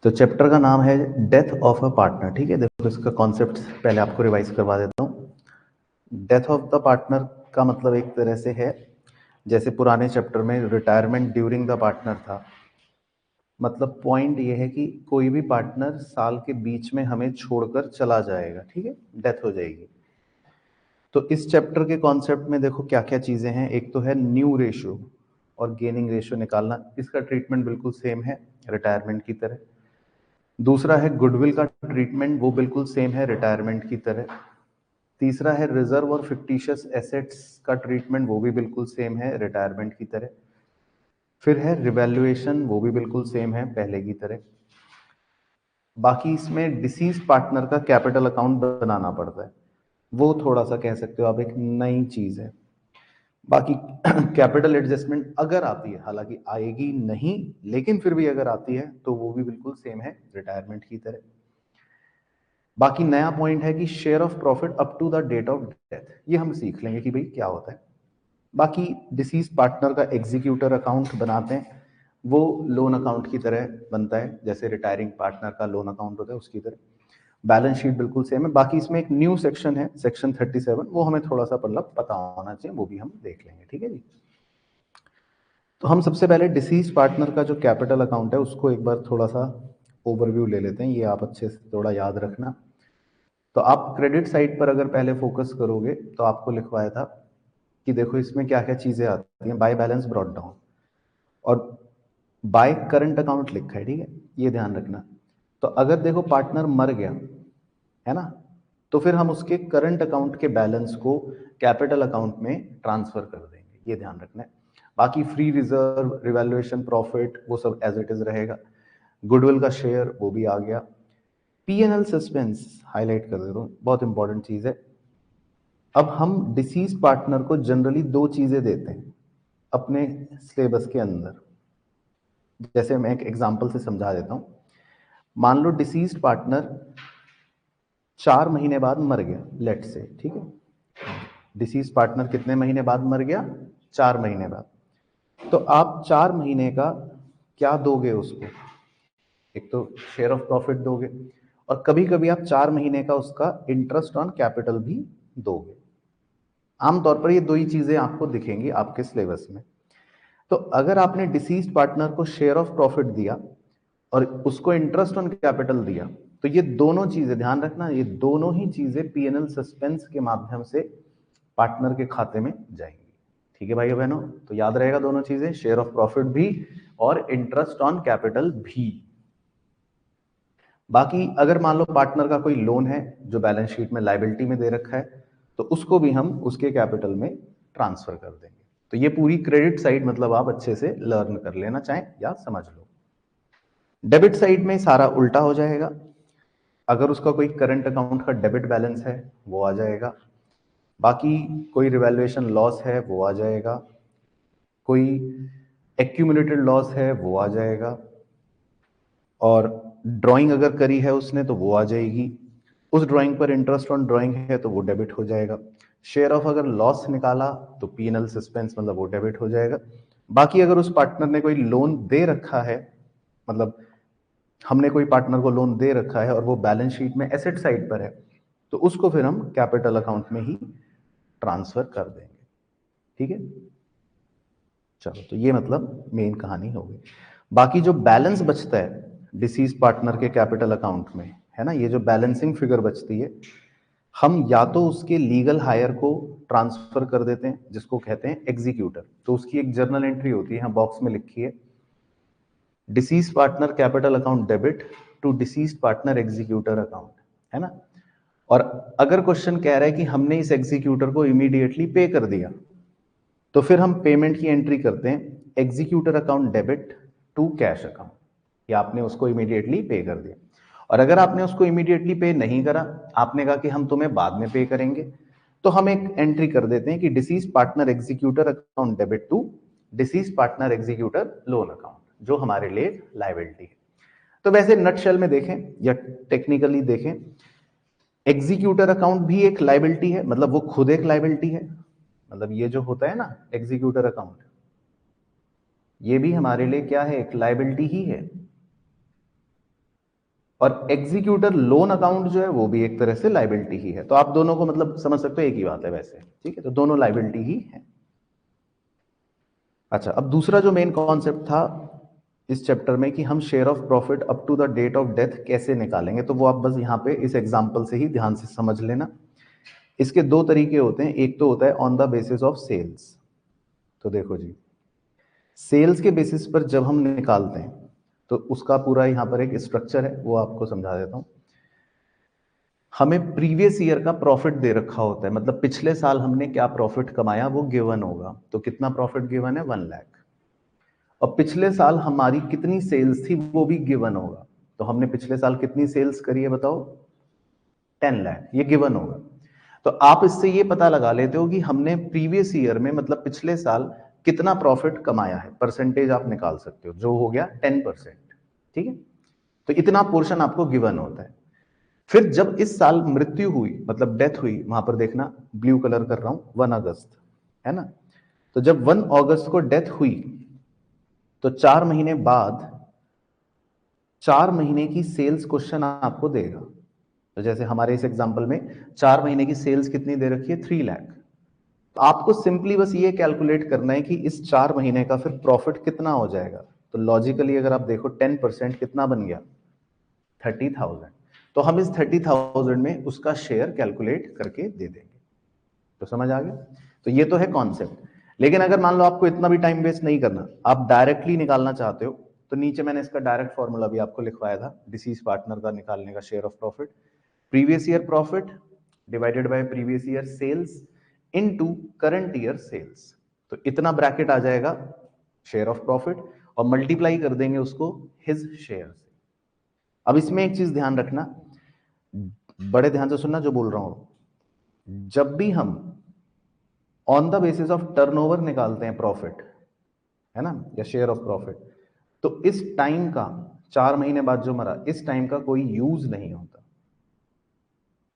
तो चैप्टर का नाम है डेथ ऑफ अ पार्टनर। ठीक है, देखो इसका कॉन्सेप्ट पहले आपको रिवाइज करवा देता हूँ। डेथ ऑफ द पार्टनर का मतलब एक तरह से है, जैसे पुराने चैप्टर में रिटायरमेंट ड्यूरिंग द पार्टनर था। मतलब पॉइंट ये है कि कोई भी पार्टनर साल के बीच में हमें छोड़कर चला जाएगा, ठीक है, डेथ हो जाएगी। तो इस चैप्टर के कॉन्सेप्ट में देखो क्या क्या चीजें हैं। एक तो है न्यू रेशियो और गेनिंग रेशियो निकालना, इसका ट्रीटमेंट बिल्कुल सेम है रिटायरमेंट की तरह। दूसरा है गुडविल का ट्रीटमेंट, वो बिल्कुल सेम है रिटायरमेंट की तरह। तीसरा है रिजर्व और फिक्टिशियस एसेट्स का ट्रीटमेंट, वो भी बिल्कुल सेम है रिटायरमेंट की तरह। फिर है रिवैल्यूएशन, वो भी बिल्कुल सेम है पहले की तरह। बाकी इसमें डिसीज पार्टनर का कैपिटल अकाउंट बनाना पड़ता है, वो थोड़ा सा कह सकते हो आप एक नई चीज है। बाकी कैपिटल एडजस्टमेंट अगर आती है, हालांकि आएगी नहीं, लेकिन फिर भी अगर आती है तो वो भी बिल्कुल सेम है रिटायरमेंट की तरह। बाकी नया पॉइंट है कि share of profit up to the date of death, ये हम सीख लेंगे कि भाई क्या होता है। बाकी डिसीज पार्टनर का एग्जीक्यूटर अकाउंट बनाते हैं, वो लोन अकाउंट की तरह बनता है, जैसे रिटायरिंग पार्टनर का लोन अकाउंट होता है उसकी तरह। बैलेंस शीट बिल्कुल सेम है। बाकी इसमें एक न्यू सेक्शन है, सेक्शन 37, वो हमें थोड़ा सा मतलब पता होना चाहिए, वो भी हम देख लेंगे। ठीक है जी। तो हम सबसे पहले डिसीज पार्टनर का जो कैपिटल अकाउंट है उसको एक बार थोड़ा सा ओवरव्यू ले लेते हैं, ये आप अच्छे से थोड़ा याद रखना। तो आप क्रेडिट साइड पर अगर पहले फोकस करोगे तो आपको लिखवाया था कि देखो इसमें क्या क्या चीजें आती हैं, बाय बैलेंस ब्रॉट डाउन और बाय करंट अकाउंट लिखा है, ठीक है, ये ध्यान रखना। तो अगर देखो पार्टनर मर गया है ना, तो फिर हम उसके करंट अकाउंट के बैलेंस को कैपिटल अकाउंट में ट्रांसफर कर देंगे, ये ध्यान रखना है। बाकी फ्री रिजर्व, रिवैल्यूएशन, प्रॉफिट, वो सब एज इट इज रहेगा। गुडविल का शेयर वो भी आ गया। पीएनएल सस्पेंस हाईलाइट कर देता हूं, बहुत इंपॉर्टेंट चीज है। अब हम डिसीज पार्टनर को जनरली दो चीजें देते हैं अपने सिलेबस के अंदर। जैसे मैं एक एग्जांपल से समझा देता हूं। मान लो डिसीज पार्टनर 4 महीने बाद मर गया, लेट से, ठीक है। डिसीज पार्टनर कितने महीने बाद मर गया? 4 महीने बाद। तो आप 4 महीने का क्या दोगे उसको? एक तो शेयर ऑफ प्रॉफिट दोगे, और कभी कभी आप 4 महीने का उसका इंटरेस्ट ऑन कैपिटल भी दोगे। आमतौर पर ये दो ही चीजें आपको दिखेंगी आपके सिलेबस में। तो अगर आपने डिसीज पार्टनर को शेयर ऑफ प्रॉफिट दिया और उसको इंटरेस्ट ऑन कैपिटल दिया, तो ये दोनों चीजें ध्यान रखना, ये दोनों ही चीजें पीएनएल सस्पेंस के माध्यम से पार्टनर के खाते में जाएंगी। ठीक है भाइयों बहनों, तो याद रहेगा दोनों चीजें, शेयर ऑफ प्रॉफिट भी और इंटरेस्ट ऑन कैपिटल भी। बाकी अगर मान लो पार्टनर का कोई लोन है जो बैलेंस शीट में लायबिलिटी में दे रखा है, तो उसको भी हम उसके कैपिटल में ट्रांसफर कर देंगे। तो ये पूरी क्रेडिट साइड मतलब आप अच्छे से लर्न कर लेना चाहें या समझ लो। डेबिट साइड में सारा उल्टा हो जाएगा। अगर उसका कोई करंट अकाउंट का डेबिट बैलेंस है वो आ जाएगा, बाकी कोई रिवैल्यूएशन लॉस है वो आ जाएगा, कोई एक्यूमुलेटेड लॉस है वो आ जाएगा, और ड्राइंग अगर करी है उसने तो वो आ जाएगी। उस ड्राइंग पर इंटरेस्ट ऑन ड्राइंग है तो वो डेबिट हो जाएगा। शेयर ऑफ अगर लॉस निकाला तो पीएनएल सस्पेंस मतलब वो डेबिट हो जाएगा। बाकी अगर उस पार्टनर ने कोई लोन दे रखा है, मतलब हमने कोई पार्टनर को लोन दे रखा है और वो बैलेंस शीट में एसेट साइड पर है, तो उसको फिर हम कैपिटल अकाउंट में ही ट्रांसफर कर देंगे। ठीक है, चलो, तो ये मतलब मेन कहानी हो गई। बाकी जो बैलेंस बचता है डिसीज पार्टनर के कैपिटल अकाउंट में, है ना, ये जो बैलेंसिंग फिगर बचती है, हम या तो उसके लीगल हायर को ट्रांसफर कर देते हैं जिसको कहते हैं एग्जीक्यूटर। तो उसकी एक जर्नल एंट्री होती है, यहाँ बॉक्स में लिखी है, deceased partner capital account debit to deceased partner executor account, है ना। और अगर क्वेश्चन कह रहा है कि हमने इस एग्जीक्यूटर को इमीडिएटली पे कर दिया, तो फिर हम पेमेंट की एंट्री करते हैं executor account debit to cash account, या आपने उसको इमीडिएटली पे कर दिया। और अगर आपने उसको इमीडिएटली पे नहीं करा, आपने कहा कि हम तुम्हें बाद में पे करेंगे, तो हम एक एंट्री कर देते हैं कि deceased partner executor account debit to deceased partner executor loan account, जो हमारे लिए लायबिलिटी है। तो वैसे नटशेल में देखें या टेक्निकली देखें, एग्जीक्यूटर अकाउंट भी एक लायबिलिटी है, मतलब वो खुद एक लायबिलिटी है। मतलब ये जो होता है ना एग्जीक्यूटर अकाउंट, ये भी हमारे लिए क्या है, एक लायबिलिटी ही है। और एग्जीक्यूटर लोन अकाउंट जो है वो भी एक तरह से लाइबिलिटी ही है। तो आप दोनों को मतलब समझ सकते हो एक ही बात है वैसे, ठीक है, तो दोनों लाइबिलिटी ही है। अच्छा, अब दूसरा जो मेन कॉन्सेप्ट था इस चैप्टर में कि हम share of profit up to the date of death कैसे निकालेंगे, तो वो आप बस यहाँ पे इस एग्जांपल से ही ध्यान से समझ लेना। इसके दो तरीके होते हैं, एक तो होता है on the basis of sales. तो देखो जी, सेल्स के बेसिस पर जब हम निकालते हैं तो उसका पूरा यहाँ पर एक स्ट्रक्चर है, वो आपको समझा देता हूँ। हमें प्रीवियस ईयर का प्रॉफिट दे रखा होता है, मतलब पिछले साल हमने क्या प्रॉफिट कमाया वो गिवन होगा। तो कितना प्रॉफिट गिवन है? 1 लाख। और पिछले साल हमारी कितनी सेल्स थी वो भी गिवन होगा। तो हमने पिछले साल कितनी सेल्स करी है बताओ? 10 लाख, ये गिवन होगा। तो आप इससे ये पता लगा लेते हो कि हमने प्रीवियस ईयर में मतलब पिछले साल कितना प्रॉफिट कमाया है, परसेंटेज आप निकाल सकते हो, जो हो गया 10%। ठीक है, तो इतना पोर्शन आपको गिवन होता है। फिर जब इस साल मृत्यु हुई, मतलब डेथ हुई, वहां पर देखना ब्लू कलर कर रहा हूं, 1 अगस्त है ना। तो जब 1 अगस्त को डेथ हुई तो 4 महीने बाद 4 महीने की सेल्स क्वेश्चन आपको देगा। तो जैसे हमारे इस एग्जांपल में 4 महीने की सेल्स कितनी दे रखी है? 3 लाख। तो आपको सिंपली बस ये कैलकुलेट करना है कि इस 4 महीने का फिर प्रॉफिट कितना हो जाएगा। तो लॉजिकली अगर आप देखो 10% कितना बन गया? 30,000। तो हम इस 30,000 में उसका शेयर कैलकुलेट करके दे देंगे। तो समझ आ गया? तो ये तो है कॉन्सेप्ट। लेकिन अगर मान लो आपको इतना भी टाइम वेस्ट नहीं करना, आप डायरेक्टली निकालना चाहते हो, तो नीचे मैंने इसका डायरेक्ट फॉर्मूला भी आपको लिखवाया था डिसीज पार्टनर का निकालने का share of profit. Previous year profit divided by previous year sales into current year sales. तो इतना ब्रैकेट आ जाएगा शेयर ऑफ प्रॉफिट, और मल्टीप्लाई कर देंगे उसको हिज शेयर से। अब इसमें एक चीज ध्यान रखना, बड़े ध्यान से सुनना जो बोल रहा हूं। जब भी हम on the basis of turnover निकालते हैं प्रॉफिट, है ना, या शेयर ऑफ प्रॉफिट, तो इस टाइम का 4 महीने बाद जो मरा, इस टाइम का कोई यूज नहीं होता।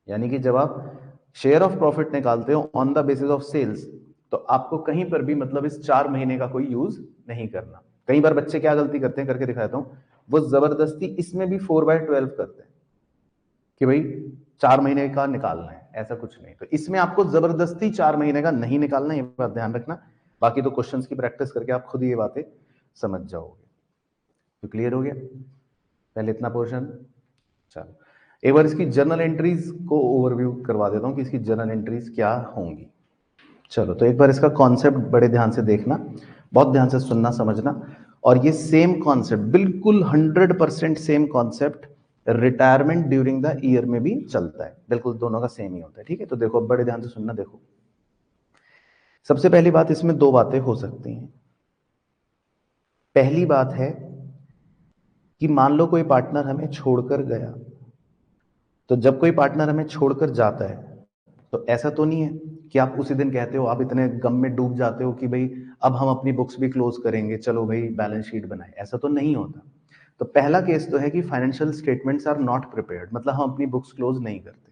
यानी कि जब आप शेयर ऑफ प्रॉफिट निकालते हो on the basis of sales, तो आपको कहीं पर भी मतलब इस 4 महीने का कोई यूज नहीं करना। कई बार बच्चे क्या गलती करते हैं, करके दिखाता हूं, वो जबरदस्ती इसमें भी 4/12 करते हैं कि भाई 4 महीने का निकालना है, ऐसा कुछ नहीं। तो इसमें आपको जबरदस्ती 4 महीने का नहीं निकालना, ये बात ध्यान रखना। बाकी तो क्वेश्चंस की प्रैक्टिस करके आप खुद ये बातें समझ जाओगे। तो क्लियर हो गया पहले इतना पोर्शन? चलो एक बार इसकी जर्नल एंट्रीज को ओवरव्यू करवा देता हूं कि इसकी जर्नल एंट्रीज क्या होंगी। चलो तो एक बार इसका कॉन्सेप्ट बड़े ध्यान से देखना, बहुत ध्यान से सुनना समझना। और ये सेम कॉन्सेप्ट, बिल्कुल 100% same concept retirement during the year में भी चलता है, बिल्कुल दोनों का सेम ही होता है। ठीक है, तो देखो बड़े ध्यान से सुनना। देखो सबसे पहली बात, इसमें दो बातें हो सकती हैं। पहली बात है कि मान लो कोई पार्टनर हमें छोड़कर गया। तो जब कोई पार्टनर हमें छोड़कर जाता है तो ऐसा तो नहीं है कि आप उसी दिन कहते हो, आप इतने गम में डूब जाते हो कि भाई अब हम अपनी बुक्स भी क्लोज करेंगे, चलो भाई बैलेंस शीट बनाए, ऐसा तो नहीं होता। तो पहला केस तो है कि financial statements are not prepared, मतलब हम अपनी बुक्स क्लोज नहीं करते।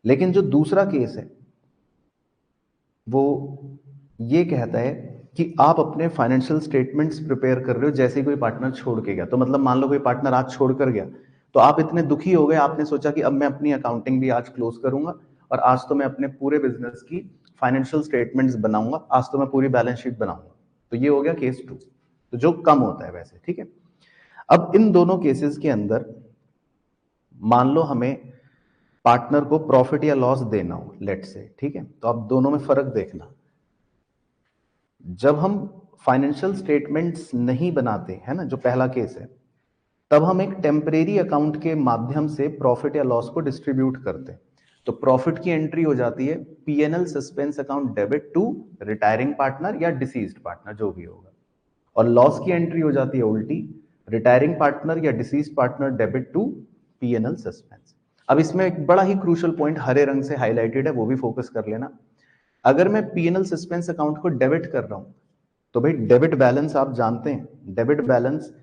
लेकिन जो दूसरा केस है वो ये कहता है कि आप अपने फाइनेंशियल स्टेटमेंट्स प्रिपेयर कर रहे हो जैसे ही कोई पार्टनर छोड़ के गया। तो मतलब मान लो कोई पार्टनर आज छोड़ कर गया, तो आप इतने दुखी हो गए, आपने सोचा कि अब मैं अपनी अकाउंटिंग भी आज क्लोज करूंगा और आज तो मैं अपने पूरे बिजनेस की फाइनेंशियल स्टेटमेंट्स बनाऊंगा, आज तो मैं पूरी बैलेंस शीट बनाऊंगा। तो ये हो गया केस 2, तो जो कम होता है वैसे। ठीक है, अब इन दोनों केसेस के अंदर मान लो हमें पार्टनर को प्रॉफिट या लॉस देना हो, लेट से, ठीक है, तो आप दोनों में फर्क देखना। जब हम फाइनेंशियल स्टेटमेंट्स नहीं बनाते हैं ना, जो पहला केस है, तब हम एक टेम्परेरी अकाउंट के माध्यम से प्रॉफिट या लॉस को डिस्ट्रीब्यूट करते हैं। तो प्रॉफिट की एंट्री हो जाती है PNL suspense account debit to retiring partner या डिसीज्ड पार्टनर, जो भी होगा। और लॉस की एंट्री हो जाती है उल्टी, रिटायरिंग पार्टनर या deceased partner debit to PNL suspense. अब इसमें एक बड़ा ही क्रूशियल पॉइंट हरे रंग से हाईलाइटेड है, वो भी फोकस कर लेना। अगर मैं पीएनएल सस्पेंस अकाउंट को डेबिट कर रहा हूं, तो भाई डेबिट बैलेंस आप जानते हैं, डेबिट बैलेंस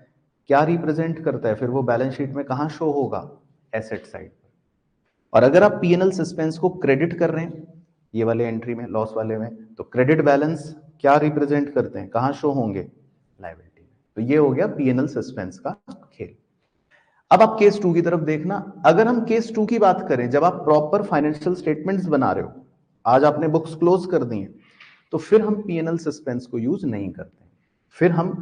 क्या रिप्रेजेंट करता है, फिर वो बैलेंस शीट में कहां शो होगा? एसेट साइड पर। और अगर आप पीएनएल सस्पेंस को क्रेडिट कर रहे हैं ये वाले एंट्री में, लॉस वाले में, तो क्रेडिट बैलेंस क्या रिप्रेजेंट करते हैं, कहां शो होंगे? लायबिलिटी में। तो ये हो गया पीएनएल सस्पेंस का खेल। अब आप केस 2 की तरफ देखना। अगर हम केस 2 की बात करें, जब आप प्रॉपर फाइनेंशियल स्टेटमेंट्स बना रहे हो, आज आपने बुक्स क्लोज कर दी हैं, तो फिर हम पीएनएल सस्पेंस को यूज नहीं करते। फिर हम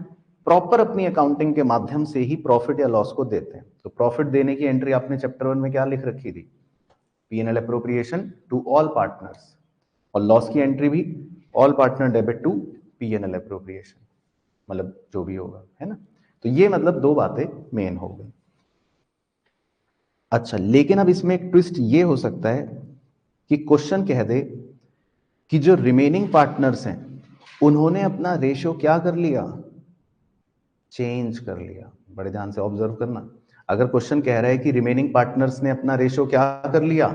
प्रॉपर अपनी अकाउंटिंग के माध्यम से ही प्रॉफिट या लॉस को देते हैं। तो प्रॉफिट देने की एंट्री आपने चैप्टर 1 में क्या लिख रखी थी? PNL appropriation to all partners, और लॉस की एंट्री भी all partner debit to PNL appropriation, मतलब जो भी होगा, है ना। तो ये मतलब दो बातें मेन हो गई। अच्छा, लेकिन अब इसमें एक ट्विस्ट ये हो सकता है कि क्वेश्चन कह दे कि जो रिमेनिंग पार्टनर्स हैं उन्होंने अपना रेशियो क्या कर लिया? चेंज कर लिया। बड़े ध्यान से ऑब्जर्व करना। अगर क्वेश्चन कह रहा है कि रिमेनिंग पार्टनर्स ने अपना रेशियो क्या कर लिया?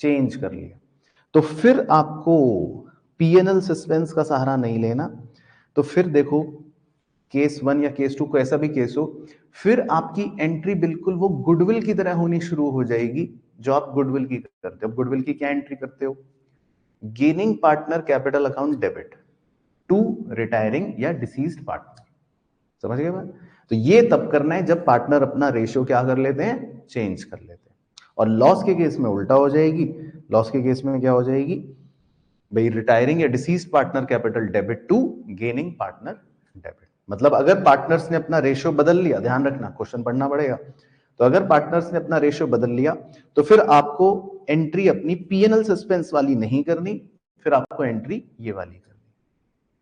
चेंज कर लिया, तो फिर आपको पीएनएल सस्पेंस का सहारा नहीं लेना। तो फिर देखो, केस 1 या केस 2 को ऐसा भी केस हो, फिर आपकी एंट्री बिल्कुल वो गुडविल की तरह होनी शुरू हो जाएगी जो आप गुडविल की करते हो। गुडविल की क्या एंट्री करते हो? Gaining partner capital account debit to retiring या डिसीज्ड पार्टनर। समझ गए बात? तो ये तब करना है जब पार्टनर अपना रेशियो क्या कर लेते हैं? चेंज कर लेते हैं। और लॉस के केस में उल्टा हो जाएगी। लॉस के केस में क्या हो जाएगी भाई? रिटायरिंग या deceased partner capital debit to gaining partner debit. मतलब अगर पार्टनर्स ने अपना रेशियो बदल लिया, ध्यान रखना क्वेश्चन पढ़ना पड़ेगा, तो अगर पार्टनर्स ने अपना रेशियो बदल लिया तो फिर आपको एंट्री अपनी पीएनएल सस्पेंस वाली नहीं करनी, फिर आपको एंट्री ये वाली करनी।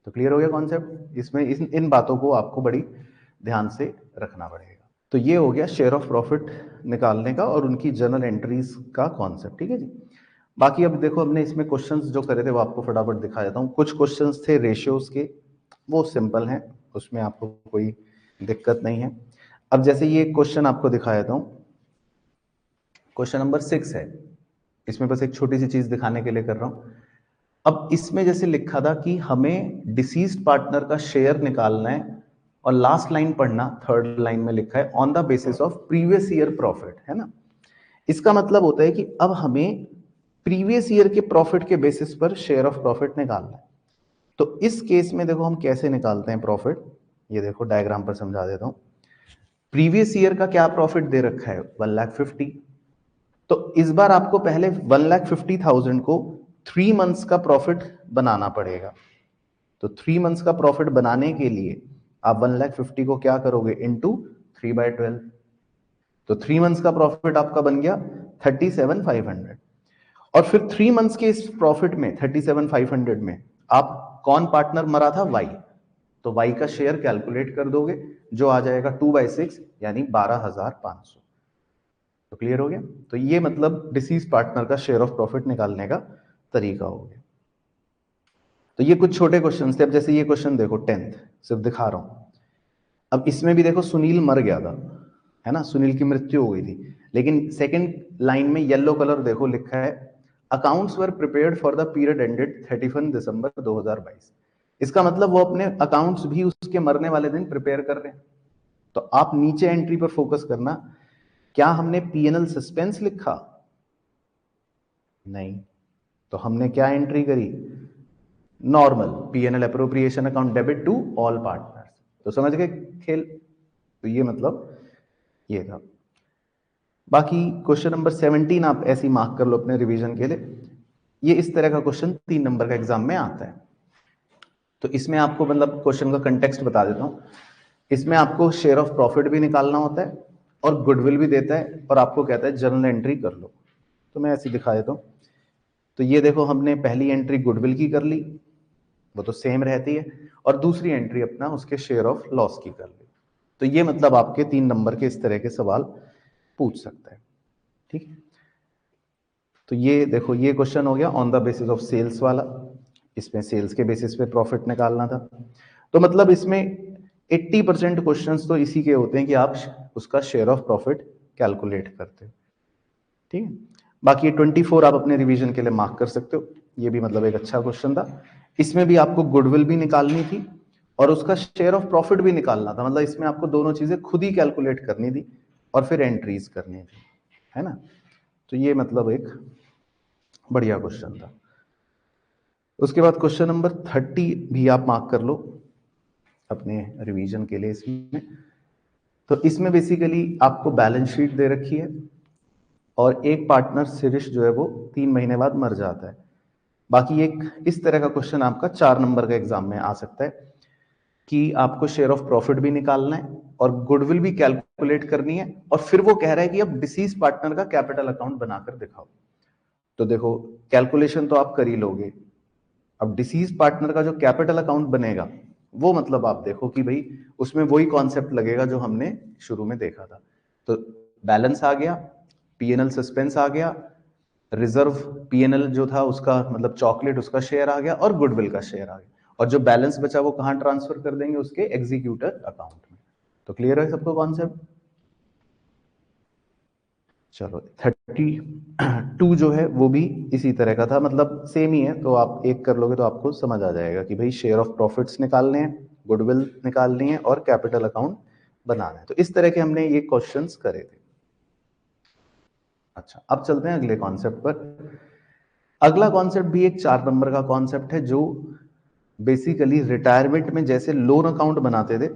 तो क्लियर हो गया कॉन्सेप्ट? इसमें इन बातों को आपको बड़ी ध्यान से रखना पड़ेगा। तो ये हो गया शेयर ऑफ प्रॉफिट निकालने का और उनकी जर्नल एंट्रीज का कॉन्सेप्ट। ठीक है जी। बाकी अब देखो, हमने इसमें क्वेश्चंस जो करे थे वो आपको फटाफट दिखा देता हूँ। कुछ क्वेश्चंस थे रेशियोज के, वो सिंपल हैं, उसमें आपको कोई दिक्कत नहीं है। अब जैसे ये क्वेश्चन आपको दिखा देता हूँ, क्वेश्चन नंबर 6 है। इसमें बस एक छोटी सी चीज दिखाने के लिए कर रहा हूँ। अब इसमें जैसे लिखा था कि हमें डिसीज्ड पार्टनर का शेयर निकालना है, और लास्ट लाइन पढ़ना, थर्ड लाइन में लिखा है on the basis of previous year profit, है ना। इसका मतलब होता है कि अब हमें प्रीवियस ईयर के प्रॉफिट के बेसिस पर शेयर ऑफ प्रॉफिट निकालना है। तो इस केस में देखो हम कैसे निकालते हैं प्रॉफिट, ये देखो डायग्राम पर समझा देता हूं। प्रीवियस ईयर का क्या प्रॉफिट दे रखा है? 1,50,000। तो इस बार आपको पहले 1,50,000 को 3 मंथ्स का प्रॉफिट बनाना पड़ेगा। तो 3 मंथ्स का प्रॉफिट बनाने के लिए आप 1,50,000 को क्या करोगे? इंटू 3/12। तो 3 मंथ्स का प्रॉफिट आपका बन गया 37,500। और फिर 3 मंथ्स के इस प्रॉफिट में 37,500 में आप कौन पार्टनर मरा था? वाई। तो वाई का शेयर कैलकुलेट कर दोगे, जो आ जाएगा 2/6 यानी 12,500। तो क्लियर हो गया? तो ये मतलब डिसीज पार्टनर का शेयर ऑफ प्रॉफिट निकालने का तरीका हो गया। तो ये कुछ छोटे क्वेश्चन थे। अब जैसे ये क्वेश्चन देखो 10th, सिर्फ दिखा रहा हूं। अब इसमें भी देखो सुनील मर गया था, है ना, सुनील की मृत्यु हो गई थी, लेकिन सेकंड लाइन में येलो कलर देखो लिखा है accounts were prepared for the period ended 31 दिसंबर 2022। इसका मतलब वो अपने अकाउंट्स भी उसके मरने वाले दिन प्रिपेयर कर रहे हैं। तो आप नीचे एंट्री पर फोकस करना, क्या हमने पीएनएल सस्पेंस लिखा? नहीं। तो हमने क्या एंट्री करी? Normal PNL appropriation account debit to all partners. तो समझ गए खेल? तो ये मतलब ये था। बाकी क्वेश्चन नंबर 17 आप ऐसे ही मार्क कर लो अपने रिवीजन के लिए। ये इस तरह का क्वेश्चन 3 नंबर का एग्जाम में आता है। तो इसमें आपको मतलब क्वेश्चन का कंटेक्स्ट बता देता हूं। इसमें आपको शेयर ऑफ प्रॉफिट भी निकालना होता है और गुडविल भी देता है, और आपको कहता है जर्नल एंट्री कर लो। तो मैं ऐसे दिखा देता हूं। तो ये देखो, हमने पहली एंट्री गुडविल की कर ली, वो तो सेम रहती है, और दूसरी एंट्री अपना उसके शेयर ऑफ लॉस की कर ली। तो ये मतलब आपके 3 नंबर के इस तरह के सवाल पूछ सकता है। ठीक है। तो ये देखो, ये क्वेश्चन हो गया on the basis of sales वाला। इसमें सेल्स के बेसिस पे प्रॉफिट निकालना था। तो मतलब इसमें 80% क्वेश्चंस तो इसी के होते हैं कि आप उसका शेयर ऑफ प्रॉफिट कैलकुलेट करते हो। ठीक है। बाकी 24 आप अपने रिवीजन के लिए मार्क कर सकते हो। ये भी मतलब एक अच्छा क्वेश्चन था। इसमें भी आपको गुडविल भी निकालनी थी और उसका शेयर ऑफ प्रॉफिट भी निकालना था। मतलब इसमें आपको दोनों चीजें खुद ही कैलकुलेट करनी थी और फिर एंट्रीज करनी थी, है ना। तो ये मतलब एक बढ़िया क्वेश्चन था। उसके बाद क्वेश्चन नंबर 30 भी आप मार्क कर लो अपने रिवीजन के लिए। इसमें तो इसमें बेसिकली आपको बैलेंस शीट दे रखी है और एक पार्टनर शिरीष जो है वो 3 महीने बाद मर जाता है। बाकी एक इस तरह का क्वेश्चन आपका 4 नंबर का एग्जाम में आ सकता है कि आपको शेयर ऑफ प्रॉफिट भी निकालना है और गुडविल भी कैलकुलेट करनी है और फिर वो कह रहा है कि अब डिसीज पार्टनर का कैपिटल अकाउंट बनाकर दिखाओ। तो देखो कैलकुलेशन तो आप कर ही लोगे, अब डिसीज पार्टनर का जो कैपिटल अकाउंट बनेगा वो मतलब आप देखो कि भाई उसमें वही कॉन्सेप्ट लगेगा जो हमने शुरू में देखा था। तो बैलेंस आ गया, पीएनएल सस्पेंस आ गया, रिजर्व पीएनएल जो था उसका मतलब चॉकलेट उसका शेयर आ गया और गुडविल का शेयर आ गया और जो बैलेंस बचा वो कहां ट्रांसफर कर देंगे, उसके एग्जीक्यूटर अकाउंट में। तो क्लियर है सबको कॉन्सेप्ट? चलो 32 जो है वो भी इसी तरह का था, मतलब सेम ही है, तो आप एक कर लोगे तो आपको समझ आ जाएगा कि भाई शेयर ऑफ प्रॉफिट्स निकालने हैं, गुडविल निकालनी है और कैपिटल अकाउंट बनाना है। तो इस तरह के हमने ये क्वेश्चंस करे थे। अच्छा, अब चलते हैं अगले कॉन्सेप्ट पर। अगला कॉन्सेप्ट भी एक 4 नंबर का कॉन्सेप्ट है जो बेसिकली रिटायरमेंट में जैसे लोन अकाउंट बनाते थे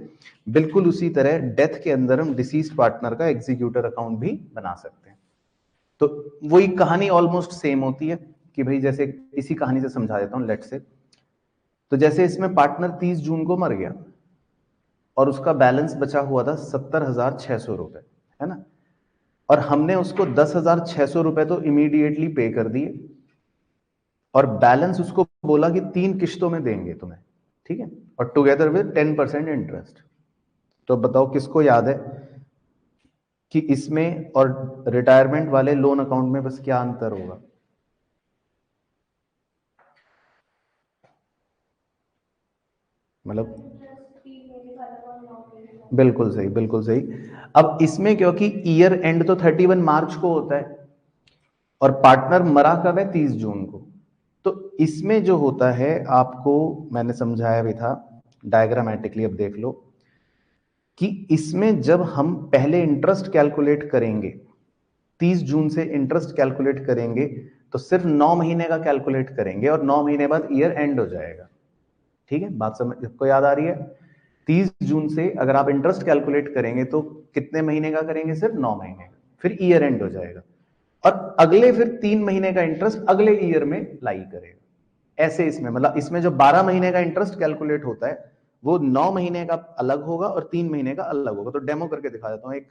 बिल्कुल उसी तरह डेथ के अंदर हम डिसीज पार्टनर का एग्जीक्यूटर अकाउंट भी बना सकते हैं। तो वही कहानी ऑलमोस्ट सेम होती है कि भाई जैसे इसी कहानी से समझा देता हूं लेट से। तो जैसे इसमें पार्टनर 30 जून को मर गया और उसका बैलेंस बचा हुआ था 70,600 रुपए, है ना, और हमने उसको 10,600 रुपए तो इमीडिएटली पे कर दिए और बैलेंस उसको बोला कि 3 किश्तों में देंगे तुम्हें, ठीक है, और टुगेदर विद 10% इंटरेस्ट। तो बताओ किसको याद है कि इसमें और रिटायरमेंट वाले लोन अकाउंट में बस क्या अंतर होगा? मतलब बिल्कुल सही, बिल्कुल सही। अब इसमें क्योंकि ईयर एंड तो 31 मार्च को होता है और पार्टनर मरा कब है? 30 जून को। तो इसमें जो होता है आपको मैंने समझाया भी था डायग्रामेटिकली, अब देख लो कि इसमें जब हम पहले इंटरेस्ट कैलकुलेट करेंगे 30 जून से इंटरेस्ट कैलकुलेट करेंगे तो सिर्फ 9 महीने का कैलकुलेट करेंगे और 9 महीने बाद ईयर एंड हो जाएगा। ठीक है, बात समझ सबको याद आ रही है? 30 जून से अगर आप इंटरेस्ट कैलकुलेट करेंगे तो कितने महीने का करेंगे? सिर्फ 9 महीने का, फिर ईयर एंड हो जाएगा और अगले फिर 3 महीने का इंटरेस्ट अगले ईयर में लाई करेगा। ऐसे इसमें मतलब इसमें जो 12 महीने का इंटरेस्ट कैलकुलेट होता है वो 9 महीने का अलग होगा और 3 महीने का अलग होगा। तो डेमो करके दिखा देता हूं एक।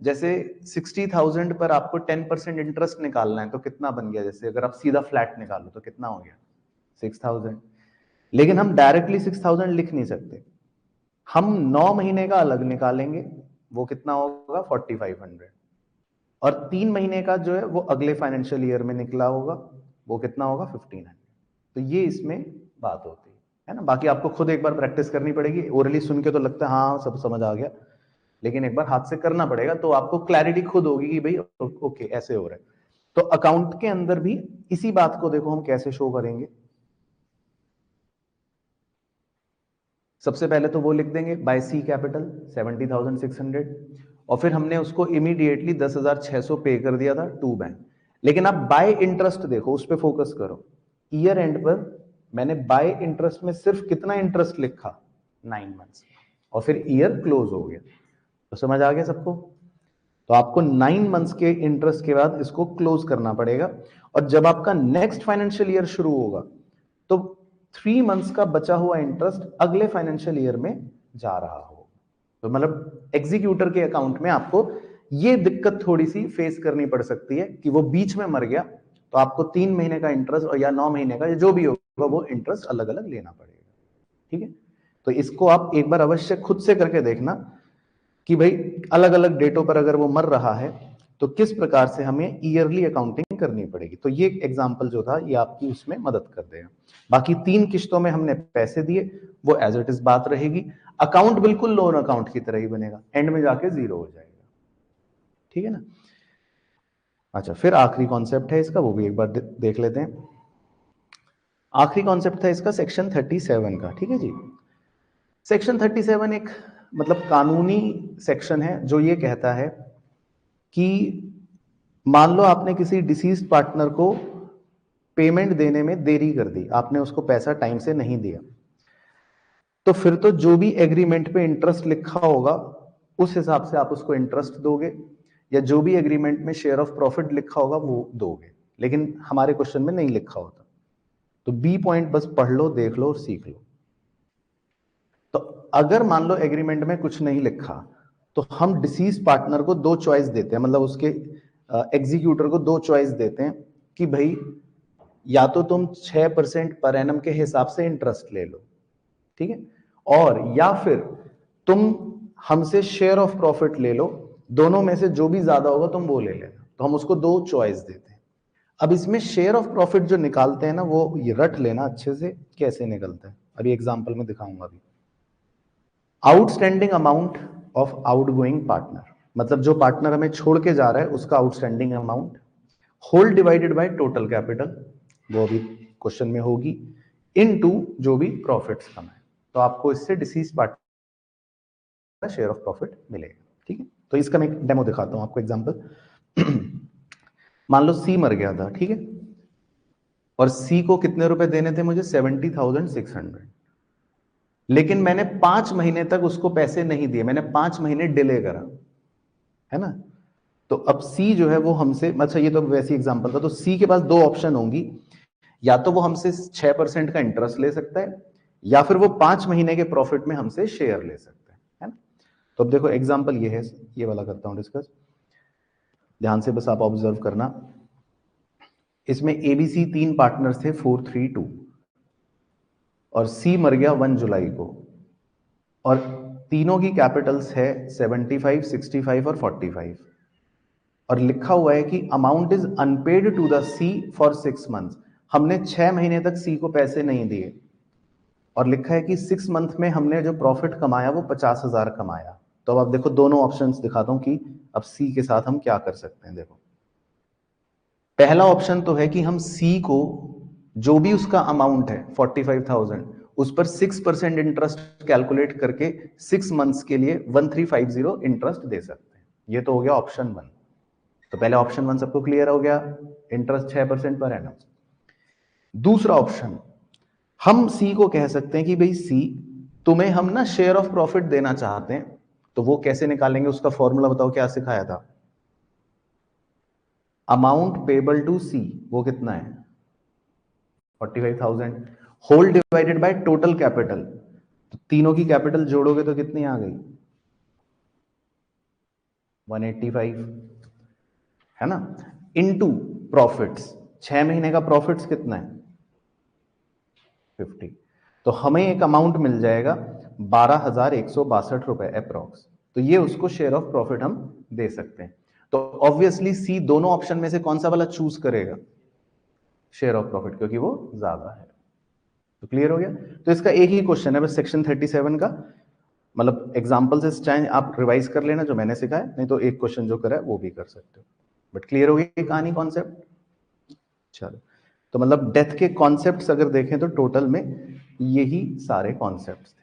जैसे 60,000 पर आपको 10% इंटरेस्ट निकालना है तो कितना बन गया? जैसे अगर आप सीधा फ्लैट निकालो तो कितना हो गया? 6,000। लेकिन हम डायरेक्टली 6,000 लिख नहीं सकते, हम 9 महीने का अलग निकालेंगे, वो कितना होगा? 4,500। और 3 महीने का जो है वो अगले फाइनेंशियल ईयर में निकला होगा, वो कितना होगा? 1,500। तो ये इसमें बात होती है ना। बाकी आपको खुद एक बार प्रैक्टिस करनी पड़ेगी, ओरली सुन के तो लगता है हाँ सब समझ आ गया, लेकिन एक बार हाथ से करना पड़ेगा तो आपको क्लैरिटी खुद होगी कि भाई ओके ऐसे हो रहा है। तो अकाउंट के अंदर भी इसी बात को देखो हम कैसे शो करेंगे। सबसे पहले तो वो लिख देंगे बाय सी कैपिटल 70,600 और फिर हमने उसको इमीडिएटली 10,600 पे कर दिया था टू बैंक। लेकिन आप बाय इंटरेस्ट देखो, उस पर फोकस करो। ईयर एंड पर मैंने बाय इंटरेस्ट में सिर्फ कितना इंटरेस्ट लिखा? 9 मंथ्स, और फिर ईयर क्लोज हो गया। तो समझ आ गया सबको? तो आपको 9 मंथ्स के इंटरेस्ट के बाद इसको क्लोज करना पड़ेगा और जब आपका नेक्स्ट फाइनेंशियल ईयर शुरू होगा तो 3 मंथ्स का बचा हुआ इंटरेस्ट अगले फाइनेंशियल ईयर में जा रहा हो। तो मतलब एग्जीक्यूटर के अकाउंट में आपको ये दिक्कत थोड़ी सी फेस करनी पड़ सकती है कि वो बीच में मर गया तो आपको 3 महीने का इंटरेस्ट और या 9 महीने का या जो भी होगा वो इंटरेस्ट अलग अलग लेना पड़ेगा। ठीक है, तो इसको आप एक बार अवश्य खुद से करके देखना कि भाई अलग अलग डेटों पर अगर वो मर रहा है तो किस प्रकार से हमें ईयरली अकाउंटिंग करनी पड़ेगी। तो ये एग्जांपल जो था ये आपकी उसमें मदद कर देगा। बाकी 3 किश्तों में हमने पैसे दिए, वो एज इट इज बात रहेगी। अकाउंट बिल्कुल लोन अकाउंट की तरह ही बनेगा, एंड में जाके जीरो हो जाएगा। ठीक है ना। अच्छा, फिर आखिरी कॉन्सेप्ट है इसका, वो भी एक बार देख लेते हैं। आखिरी कॉन्सेप्ट था इसका सेक्शन 37 का। ठीक है जी, सेक्शन 37 एक मतलब कानूनी सेक्शन है जो ये कहता है कि मान लो आपने किसी डिसीज पार्टनर को पेमेंट देने में देरी कर दी, आपने उसको पैसा टाइम से नहीं दिया, तो फिर तो जो भी एग्रीमेंट पे इंटरेस्ट लिखा होगा उस हिसाब से आप उसको इंटरेस्ट दोगे, या जो भी एग्रीमेंट में शेयर ऑफ प्रॉफिट लिखा होगा वो दोगे, लेकिन हमारे क्वेश्चन में नहीं लिखा होता। तो बी पॉइंट बस पढ़ लो, देख लो और सीख लो। तो अगर मान लो एग्रीमेंट में कुछ नहीं लिखा, तो हम डिसीज पार्टनर को दो चॉइस देते हैं, मतलब उसके एग्जीक्यूटर को दो चॉइस देते हैं कि भाई या तो तुम 6% पर एनम के हिसाब से इंटरेस्ट ले लो, ठीक है, और या फिर तुम हमसे शेयर ऑफ प्रॉफिट ले लो, दोनों में से जो भी ज्यादा होगा तुम वो ले लेना। तो हम उसको दो चॉइस देते हैं। अब इसमें शेयर ऑफ प्रॉफिट जो निकालते हैं ना, वो ये रट लेना अच्छे से कैसे निकलता है, अभी एग्जांपल में दिखाऊंगा। अभी outstanding amount of outgoing partner, मतलब जो पार्टनर हमें छोड़ के जा रहा है उसका outstanding amount, whole divided by total capital, वो भी क्वेश्चन में होगी, इनटू जो भी प्रॉफिट्स कमाए। तो आपको इससे disease partner share of profit मिलेगा, ठीक है। तो इसका मैं एक डेमो दिखाता हूं आपको, एग्जांपल। मान लो सी मर गया था, ठीक है, और सी को कितने रुपए देने थे मुझे, 70,600, लेकिन मैंने 5 महीने तक उसको पैसे नहीं दिए, मैंने 5 महीने डिले करा, है ना। तो अब सी जो है वो हमसे, अच्छा ये तो वैसी एग्जांपल था, तो सी के पास दो ऑप्शन होंगी, या तो वो हमसे 6% का इंटरेस्ट ले सकता है, या फिर वो 5 महीने के प्रॉफिट में हमसे शेयर ले सकता है ना। तो अब देखो एग्जांपल ये है, ये वाला करता हूं डिस्कस, ध्यान से बस आप ऑब्जर्व करना। इसमें एबीसी 3 पार्टनर्स थे, 4, 3, 2, और सी मर गया 1 जुलाई को, और तीनों की कैपिटल्स है 75, 65 और 45, और लिखा हुआ है कि amount is unpaid to the C for 6 months. हमने 6 महीने तक सी को पैसे नहीं दिए, और लिखा है कि 6 मंथ में हमने जो प्रॉफिट कमाया वो 50,000 कमाया। तो अब आप देखो दोनों ऑप्शंस दिखाता हूं कि अब सी के साथ हम क्या कर सकते हैं। देखो पहला ऑप्शन तो है कि हम सी को जो भी उसका अमाउंट है 45,000, उस पर 6% इंटरेस्ट कैलकुलेट करके 6 मंथ्स के लिए 1350 इंटरेस्ट दे सकते हैं। ये तो हो गया ऑप्शन 1। तो पहले ऑप्शन 1 सबको क्लियर हो गया, इंटरेस्ट 6% पर एनम। दूसरा ऑप्शन, हम सी को कह सकते हैं कि भाई सी, तुम्हें हम ना शेयर ऑफ प्रॉफिट देना चाहते हैं। तो वो कैसे निकालेंगे, उसका फॉर्मूला बताओ, क्या सिखाया था। अमाउंट पेबल टू सी वो कितना है, 45,000, whole divided by total capital, तो तीनों की कैपिटल जोड़ोगे तो कितनी आ गई, 185, है ना, इनटू प्रॉफिट्स, 6 महीने का प्रॉफिट्स कितना है, 50। तो हमें एक अमाउंट मिल जाएगा 12,162 रुपए अप्रोक्स। तो ये उसको शेयर ऑफ प्रॉफिट हम दे सकते हैं। तो ऑब्वियसली सी दोनों ऑप्शन में से कौन सा वाला चूज करेगा, शेयर ऑफ प्रॉफिट, क्योंकि वो ज्यादा है। तो क्लियर हो गया। तो इसका एक ही क्वेश्चन है बस, सेक्शन 37 का, मतलब एग्जांपल से चाहे आप रिवाइज कर लेना जो मैंने सिखाया, नहीं तो एक क्वेश्चन जो करा है वो भी कर सकते हो। बट क्लियर हो गई कहानी, कॉन्सेप्ट। चलो, तो मतलब डेथ के कॉन्सेप्ट्स अगर देखें तो टोटल में यही सारे कॉन्सेप्ट्स थे।